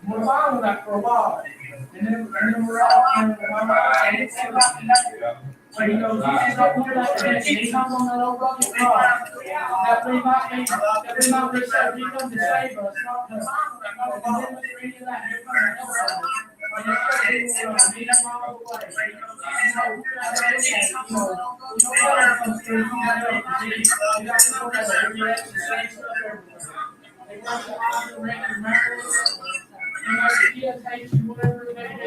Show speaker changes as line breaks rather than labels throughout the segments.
We're following that for a while. And then we're all kind of, and it's so, Jesus don't do that, and he comes on that old rugged cross, that we might be saved. He comes to save us, not to condemn us or any of that. He comes to help us. And it's so he meet us all the way. Whatever comes through, you got to help. You got to go there. You have to say stuff everywhere. They want to honor the record marriage. And like the kids hate you, whatever it may be.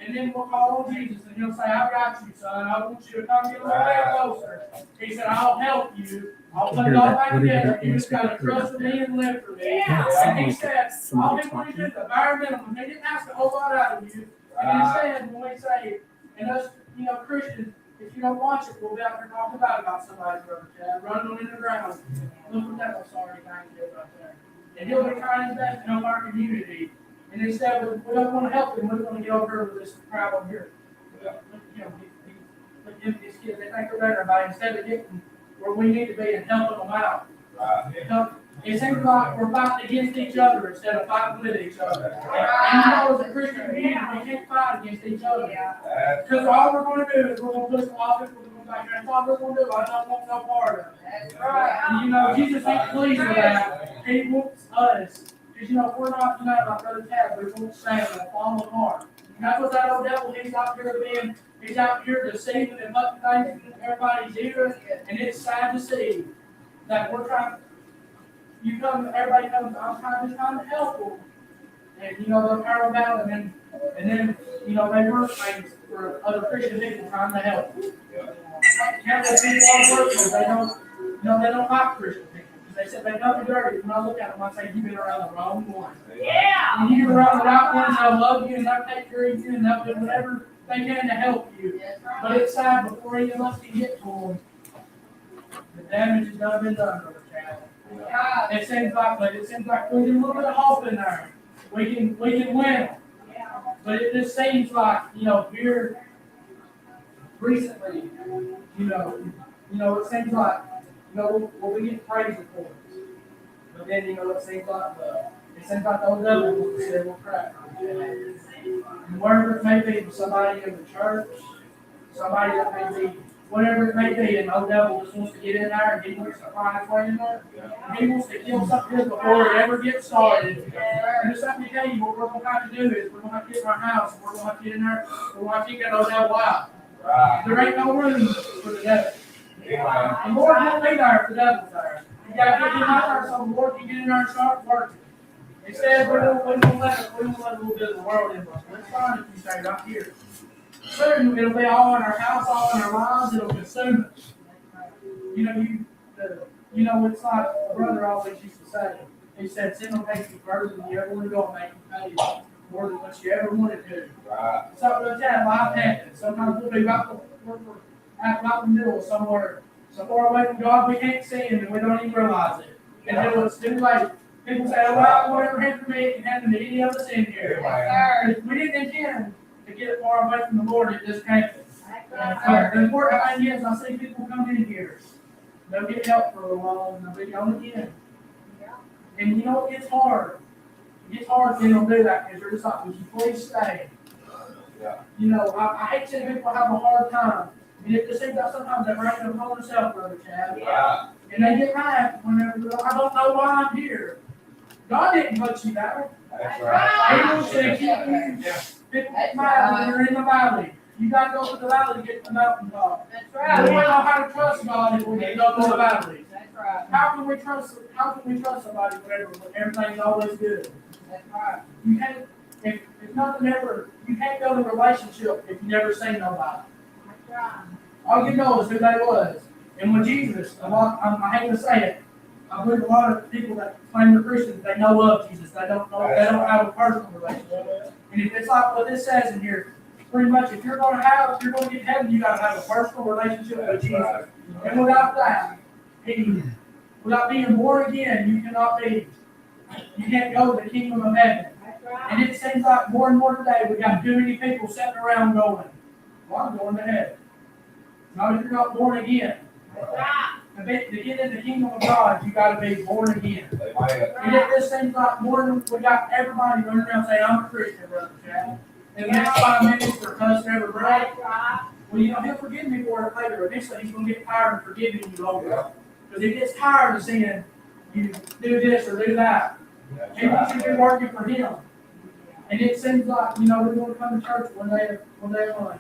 And then we'll call on Jesus and he'll say, I got you, son. I want you to come get a little bit closer. He said, I'll help you. I'll put it all back together. You just got to trust me and live for me. And he said, all he wanted to do is the bare minimum. He didn't ask a whole lot out of you. And he said, when we say, and us, Christians, if you don't watch it, we'll be out there talking about somebody, Brother Chad, running on in the ground. Look what that was sorry thing did right there. And he'll be trying his best to help our community. And instead, we don't want to help him. We want to get over here with this problem here. These kids, they think they're better about it instead of getting where we need to be and helping them out. It seems like we're fighting against each other instead of fighting with each other. And as a Christian community, we can't fight against each other. Because all we're going to do is we're going to push the office, we're going to back there. That's all we're going to do. I don't want no part of it. That's right. And Jesus ain't pleased with that. He wants us. Because if we're not united like Brother Tab, we won't stand and fall apart. And that's what that old devil, he's out here deceiving and putting things in everybody's ear. And it's sad to see that we're trying. Everybody comes, I'm trying to help them. And, they'll tear them out, and then, they work things for other Christian people trying to help. Countless people I work with, they don't like Christian people. Because they said they know me dirty. When I look at them, I say, you've been around the wrong one. Yeah. When you get around the right ones, they'll love you, and they'll take care of you, and they'll do whatever they can to help you. But it's sad, before any of us can get to them, the damage has done been done, Brother Chad. It seems like we get a little bit of hope in there. We can win. But it just seems like, here recently, it seems like, we get praise reports. But then, it seems like the old devil wants to say, well, crap. And wherever it may be, somebody in the church, somebody that may be, whatever it may be, and the old devil just wants to get in there and he wants to find his way in there. And he wants to kill something before it ever gets started. And just let me tell you, what we're going to have to do is we're going to have to get in our house, and we're going to have to get in there, we're going to have to get those devil out. There ain't no room for the devil. The Lord won't be there if the devil's there. You got to get him out there so the Lord can get in there and start working. Instead, we don't let a little bit of the world in us. Let's find it, you say, right here. Soon it'll be all in our house, all in our lives. It'll consume us. It's like a brother always used to say. He said, sin will take you further than you ever want to go and make you pay more than what you ever wanted to. Right. So we'll tell life happens. Sometimes we'll be right in the middle of somewhere, so far away from God we can't see Him and we don't even realize it. Until it's too late. People say, well, whatever happened to me, it can happen to any of us in here. Right. We didn't intend to get far away from the Lord, it just happened. The important thing is, I see people come in here, they'll get help for a little while, and they'll be gone again. And it gets hard. It gets hard when they don't do that, because they're just like, would you please stay? I hate seeing people have a hard time. And it just seems like sometimes they break their whole self, Brother Chad. Yeah. And they get mad whenever I don't know why I'm here. God didn't put you there. That's right. He wants to keep you. It's mad when you're in the valley. You got to go to the valley to get to the mountaintop. That's right. We don't know how to trust God if we can't go to the valley. That's right. How can we trust somebody when everything's always good? That's right. You can't. If nothing ever, you can't go to a relationship if you never seen nobody. That's right. All you know is who they was. And when Jesus, I hate to say it, I believe a lot of people that claim they're Christians, they know of Jesus. They don't have a personal relationship. And if it's like what this says in here, pretty much if you're going to get to heaven, you got to have a personal relationship with Jesus. And without that, without being born again, you can't go to the kingdom of heaven. And it seems like more and more today, we got too many people sitting around going, well, I'm going to heaven. Not if you're not born again. To get in the kingdom of God, you got to be born again. And it just seems like more than we got everybody running around saying, I'm a Christian, Brother Chad. And the next 5 minutes for cussing everybody. Well, he'll forgive me for it later. Eventually, he's going to get tired of forgiving you over. Because he gets tired of seeing you do this or do that. He wants you to be working for him. And it seems like, we're going to come to church one day like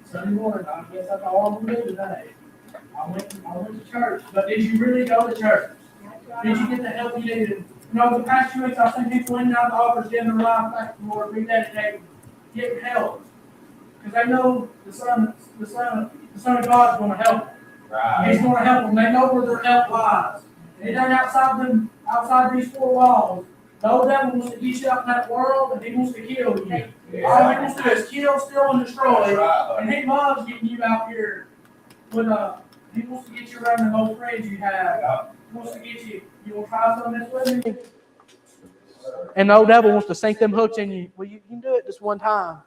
Sunday morning, I guess that's all I'm going to do today. I went to church. But did you really go to church? Did you get the help you needed? The past 2 weeks, I've seen people in and out of the office giving their life back to the Lord, rededicating, getting help. Because they know the Son of God is going to help them. Right. He's going to help them. They know where their help lies. And it ain't outside these 4 walls. The old devil wants to get you out in that world, and he wants to kill you. Yeah. All he wants to do is kill, steal, and destroy. Right. And he loves getting you out here with he wants to get you around the old friends you have. Yeah. He wants to get you. You want to try some of this with me? And the old devil wants to sink them hooks in you. Well, you can do it just one time.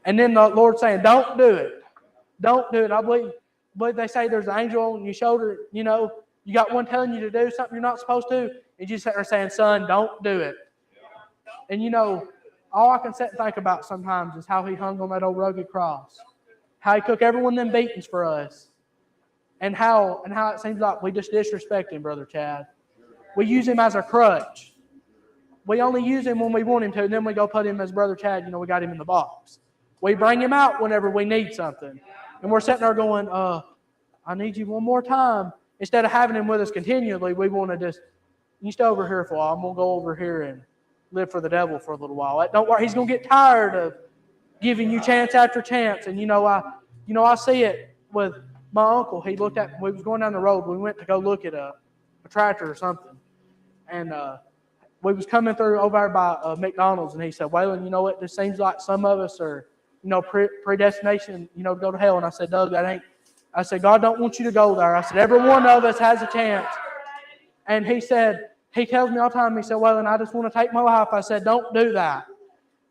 And then the Lord's saying, don't do it. Don't do it. I believe they say there's an angel on your shoulder, you got one telling you to do something you're not supposed to, and you sit there saying, son, don't do it. And all I can sit and think about sometimes is how he hung on that old rugged cross. How he took every one of them beatings for us. And how it seems like we just disrespect him, Brother Chad. We use him as a crutch. We only use him when we want him to, and then we go put him as Brother Chad, we got him in the box. We bring him out whenever we need something. And we're sitting there going, I need you one more time. Instead of having him with us continually, we want to just, you stay over here for a while. I'm going to go over here and live for the devil for a little while. Don't worry, he's going to get tired of giving you chance after chance. And I see it with my uncle. We was going down the road. We went to go look at a tractor or something. And we was coming through over there by McDonald's, and he said, Waylon, you know what? This seems like some of us are, predestination, to go to hell. And I said, Doug, that ain't. I said, God don't want you to go there. I said, every one of us has a chance. And he tells me all the time, he said, Waylon, I just want to take my life. I said, don't do that.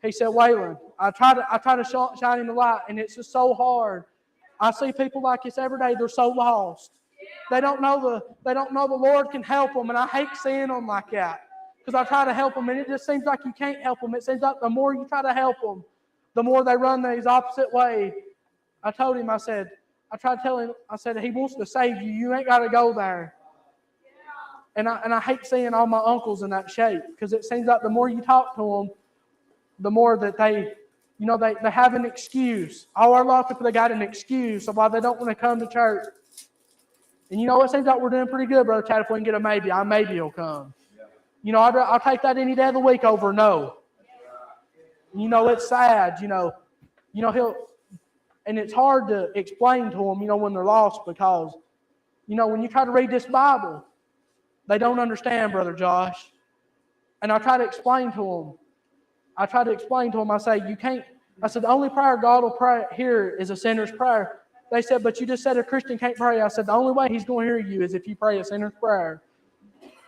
He said, Waylon, I try to shine him the light, and it's just so hard. I see people like this every day. They're so lost. They don't know the Lord can help them, and I hate seeing them like that. Because I try to help them, and it just seems like you can't help them. It seems like the more you try to help them, the more they run these opposite way. I told him, I tried to tell him, I said, he wants to save you. You ain't got to go there. And I hate seeing all my uncles in that shape, because it seems like the more you talk to them, the more that they have an excuse. All our life, they got an excuse of why they don't want to come to church. And it seems like we're doing pretty good, Brother Chad. If we can get a maybe, maybe he'll come. I'll take that any day of the week over no. It's sad, he'll, and it's hard to explain to them, when they're lost, because, when you try to read this Bible, they don't understand, Brother Josh. And I try to explain to them. I say, you can't, I said, the only prayer God will pray here is a sinner's prayer. They said, but you just said a Christian can't pray. I said, the only way he's going to hear you is if you pray a sinner's prayer.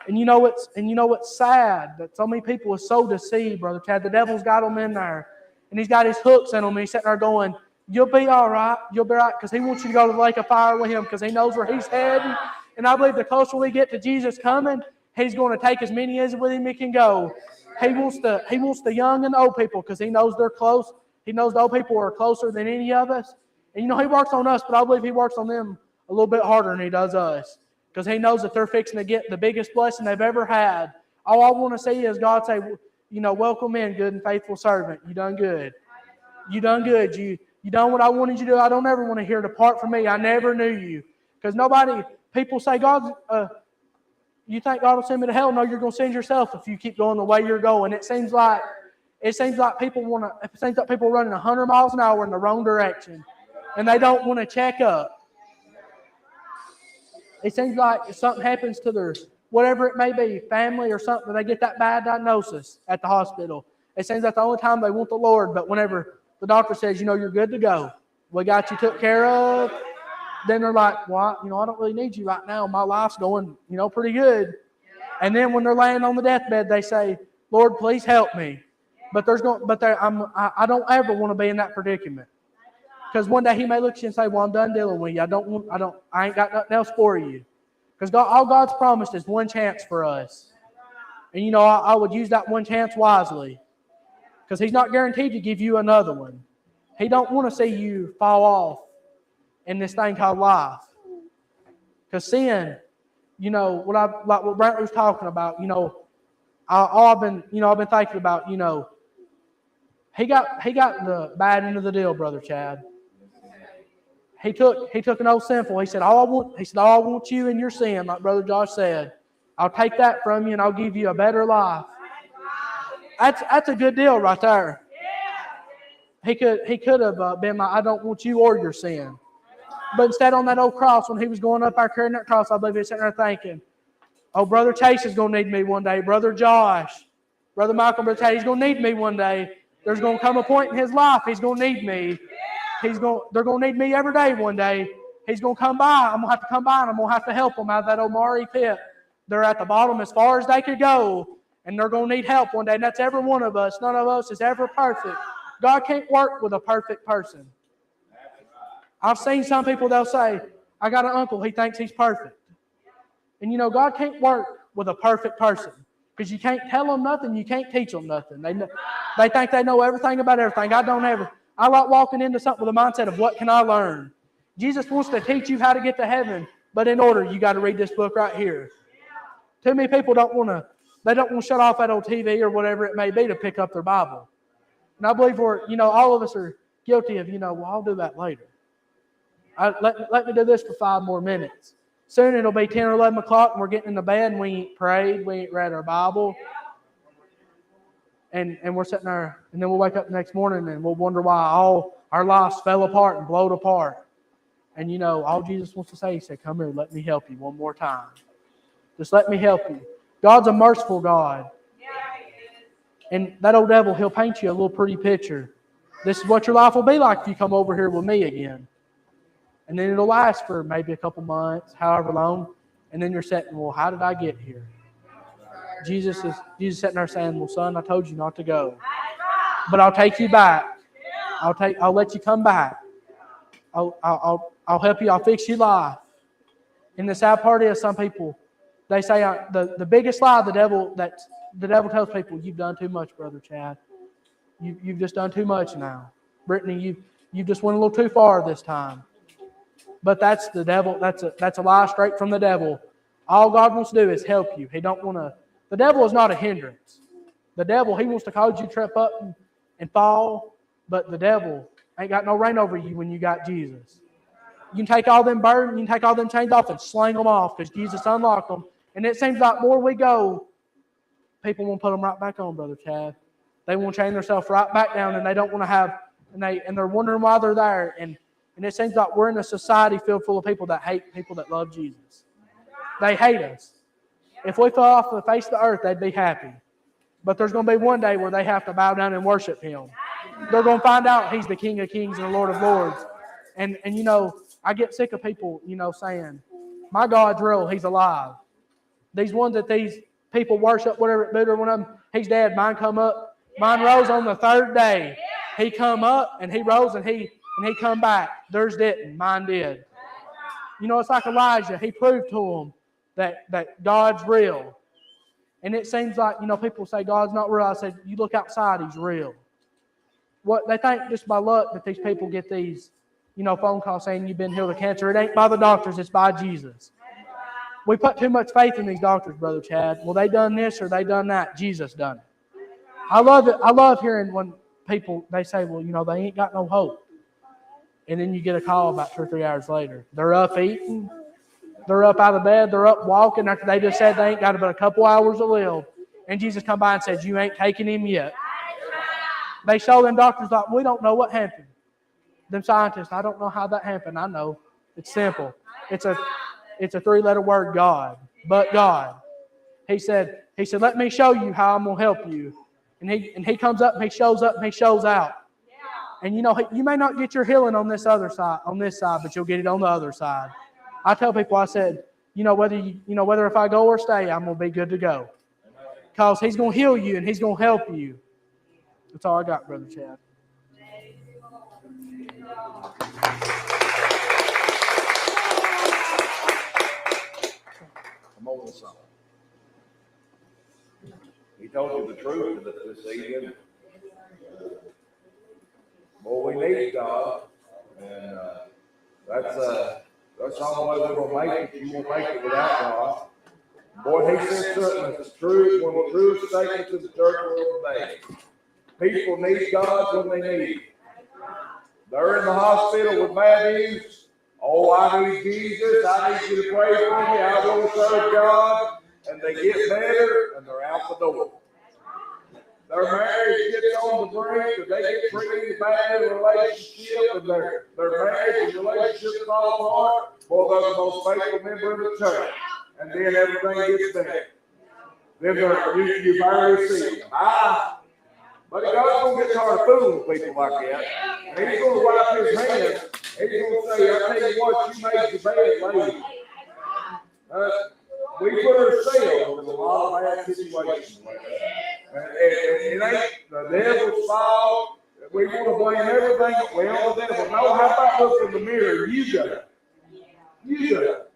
And what's sad that so many people are so deceived, Brother Chad. The devil's got them in there. And he's got his hooks in them, and he's sitting there going, you'll be all right. You'll be all right, because he wants you to go to the lake of fire with him, because he knows where he's heading. And I believe the closer we get to Jesus coming, he's going to take as many as with him he can go. He wants the young and the old people, because he knows they're close. He knows the old people are closer than any of us. And he works on us, but I believe he works on them a little bit harder than he does us, because he knows that they're fixing to get the biggest blessing they've ever had. All I want to see is God say, welcome in, good and faithful servant. You done good. You done good. You done what I wanted you to do. I don't ever want to hear, depart from me. I never knew you. Because people say, God, you think God will send me to hell? No, you're going to send yourself if you keep going the way you're going. It seems like people are running 100 miles an hour in the wrong direction, and they don't want to check up. It seems like if something happens to their, whatever it may be, family or something, they get that bad diagnosis at the hospital. It seems like the only time they want the Lord, but whenever the doctor says, you're good to go, we got you took care of, then they're like, well, I don't really need you right now. My life's going, pretty good. And then when they're laying on the deathbed, they say, Lord, please help me. But I don't ever want to be in that predicament. Because one day he may look at you and say, well, I'm done dealing with you. I ain't got nothing else for you. Because all God's promised is one chance for us. And I would use that one chance wisely. Because he's not guaranteed to give you another one. He don't want to see you fall off in this thing called life. Because sin, what Brantley was talking about, I've been thinking about, he got the bad end of the deal, Brother Chad. He took an old sinful. He said, all I want you in your sin, like Brother Josh said. I'll take that from you and I'll give you a better life. That's a good deal right there. He could have been I don't want you or your sin. But instead on that old cross, when he was going up there carrying that cross, I believe he was sitting there thinking, oh, Brother Chase is going to need me one day. Brother Josh, Brother Michael, Brother Chase, he's going to need me one day. There's going to come a point in his life he's going to need me. They're going to need me every day one day. He's going to come by. I'm going to have to come by and I'm going to have to help them out of that old Maury pit. They're at the bottom as far as they could go, and they're going to need help one day. And that's every one of us. None of us is ever perfect. God can't work with a perfect person. I've seen some people, they'll say, I got an uncle, he thinks he's perfect. And God can't work with a perfect person. Because you can't tell them nothing, you can't teach them nothing. They think they know everything about everything. I like walking into something with a mindset of what can I learn? Jesus wants to teach you how to get to heaven, but in order, you got to read this book right here. Too many people don't want to shut off that old TV or whatever it may be to pick up their Bible. And I believe all of us are guilty of, well, I'll do that later. Let me do this for 5 more minutes. Soon it'll be 10 or 11 o'clock and we're getting into bed and we ain't prayed, we ain't read our Bible. And we're sitting there, and then we'll wake up the next morning and we'll wonder why all our lives fell apart and blowed apart. And all Jesus wants to say, he said, come here, let me help you one more time. Just let me help you. God's a merciful God. And that old devil, he'll paint you a little pretty picture. This is what your life will be like if you come over here with me again. And then it'll last for maybe a couple months, however long. And then you're sitting, well, how did I get here? Jesus sitting there saying, well, son, I told you not to go. But I'll take you back. I'll let you come back. I'll help you. I'll fix your life. And the sad part is some people, they say the biggest lie the devil tells people, you've done too much, Brother Chad. You've just done too much now. Brittany, you've just went a little too far this time. But that's the devil. That's a lie straight from the devil. All God wants to do is help you. He don't want to. The devil is not a hindrance. The devil, he wants to cause you to trip up and fall. But the devil ain't got no reign over you when you got Jesus. You can take all them burdens, you can take all them chains off and sling them off because Jesus unlocked them. And it seems like more we go, people won't put them right back on, Brother Chad. They won't chain themselves right back down, and they don't want to have, and they're wondering why they're there. And it seems like we're in a society filled full of people that hate people that love Jesus. They hate us. If we fell off the face of the earth, they'd be happy. But there's going to be one day where they have to bow down and worship Him. They're going to find out He's the King of Kings and the Lord of Lords. And I get sick of people, saying, my God's real, He's alive. These ones that these people worship, whatever, Buddha, one of them, He's dead, mine come up. Mine rose on the 3rd day. He come up and He rose and he come back. Theirs didn't, mine did. It's like Elijah. He proved to them that God's real. And it seems like, people say God's not real. I said, you look outside, He's real. What they think just by luck that these people get these, phone calls saying you've been healed of cancer. It ain't by the doctors, it's by Jesus. We put too much faith in these doctors, Brother Chad. Well, they done this or they done that. Jesus done it. I love it. I love hearing when people, they say, well, they ain't got no hope. And then you get a call about 2 or 3 hours later. They're up eating. They're up out of bed. They're up walking after they just said they ain't got but a couple hours to live. And Jesus come by and said, you ain't taking Him yet. They show them doctors like, we don't know what happened. Them scientists, I don't know how that happened. I know. It's simple. It's a 3-letter word, God. But God. He said, let me show you how I'm going to help you. And he comes up and He shows up and He shows out. And you may not get your healing on this side, but you'll get it on the other side. I tell people, I said, whether if I go or stay, I'm going to be good to go. Because He's going to heal you and He's going to help you. That's all I got, Brother Chad.
Come on, son. He told you the truth this evening. Boy, we need God, and that's the only way we're gonna make it. You won't make it without God. Boy, he said something that's true. One of the truest statements in the church world today. People need God when they need Him. They're in the hospital with bad news. Oh, I need Jesus. I need you to pray for me. I want to serve God. And they get better, and they're out the door. Their marriage gets on the brink, or they get treated bad in a relationship, and their marriage and relationship fall apart. Boy, they're the most faithful member of the church. And then everything gets better. Then you barely see them. But God's going to get tired of fooling people like that. And He's going to wipe His hands. He's going to say, I tell you what, you made your bed lady. We put ourselves in a lot of bad situations like that. And it ain't the devil's fault. We want to blame everything. Well, the devil. No, how about look in the mirror? You got it. You got it.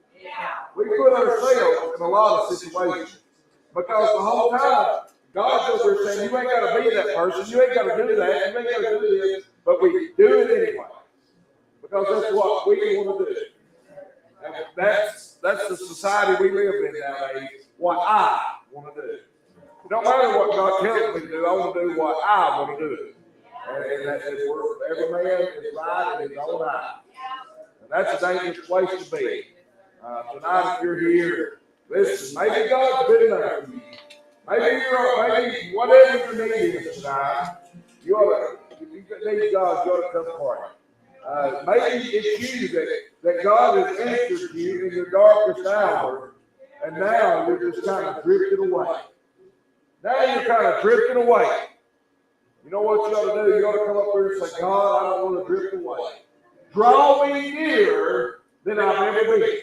We put ourselves in a lot of situations. Because the whole time, God's over there saying, you ain't got to be that person. You ain't got to do that. You ain't got to do this. But we do it anyway. Because that's what we want to do. And that's the society we live in nowadays. What I want to do. It don't matter what God tells me to do. I want to do what I want to do. And that's every man is right in his own eye. And that's a dangerous place to be. Tonight, if you're here, listen, maybe God's good enough for you. Maybe whatever your need is tonight, if you need God, you ought to come pray. Maybe it's you that God has answered you in your darkest hour, and now you're just kind of drifting away. Now you're kind of drifting away. You know what you ought to do? You ought to come up here and say, God, I don't want to drift away. Draw me nearer than I've ever been.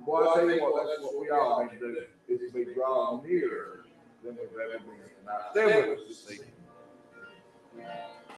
Boy, I tell you what, that's what we all need to do, is to be drawn nearer than we've ever been. Now, stay with us this evening.